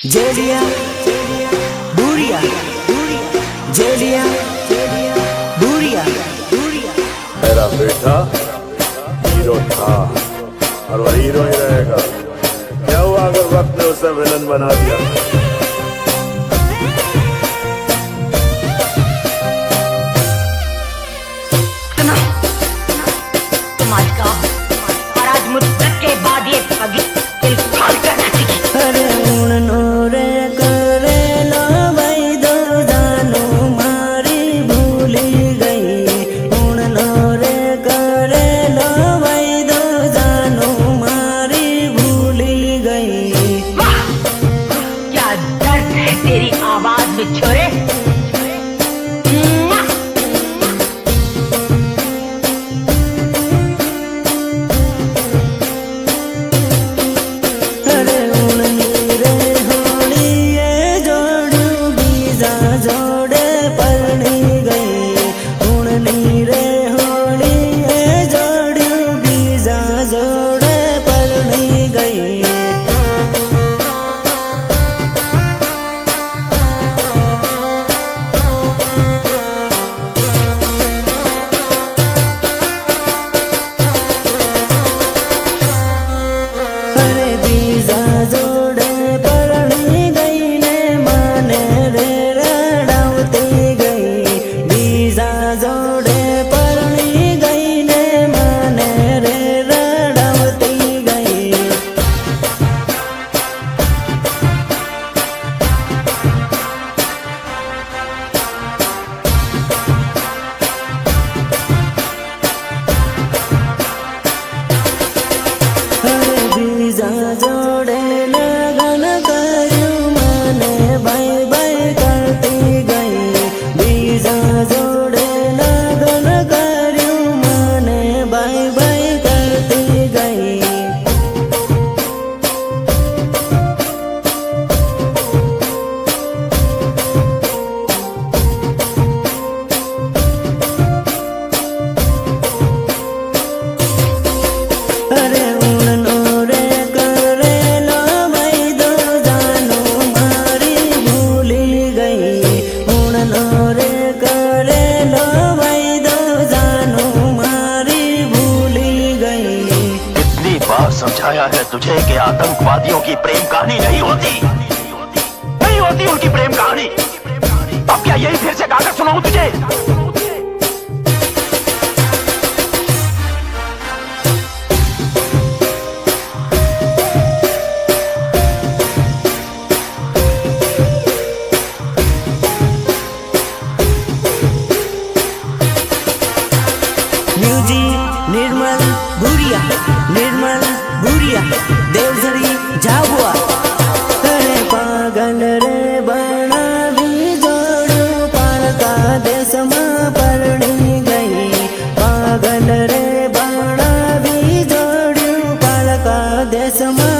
जेलिया बुरिया जेलिया बुरिया मेरा बेटा हीरो था और वह हीरो ही रहेगा। क्या हुआ अगर वक्त ने उसे विलन बना दिया? तुम आज का और आज मुद्दत के बाद ये पगी दिल फाड़ कर नाचेगी। अरे उड़नो रे करे लो भाई दो जानो मारी भूली गई। उड़नो रे करे लो भाई दो जानो मारी भूली गई। वाह क्या दर्द है तेरी आवाज में छोरे। अरे उड़नी रे होली ये जोड़ू बीजा जोड़े परनी गई। उड़नी रे होली ये जोड़ू बीजा जोड़े परनी गई। अरे बीजा जोड़े परनी गई ने माने रे रड़ावती गई। बीजा जोड़े परनी गई ने माने रे रड़ावती गई। अरे बीजा जोड़े लगन करूं माने बाय बाय करती गई। बीजा जोड़े लगन करूं माने बाय बाय करती गई। अरे उड़नो रे करे लो भाई दो जानो मारी भूली गई। उड़नो रे करे लो भाई दो जानो मारी भूली गई। कितनी बार समझाया है तुझे कि आतंकवादियों की प्रेम कहानी नहीं होती, नहीं होती उनकी प्रेम कहानी। अब क्या यही फिर से गाकर सुनाऊं तुझे? म्यूजिक निर्मल भूरिया देवझरी झाबुआ। अरे पागल रे बना भी जोड़ू पालका देश में परणी गई। पागल रे बना भी जोड़ू पालका देश में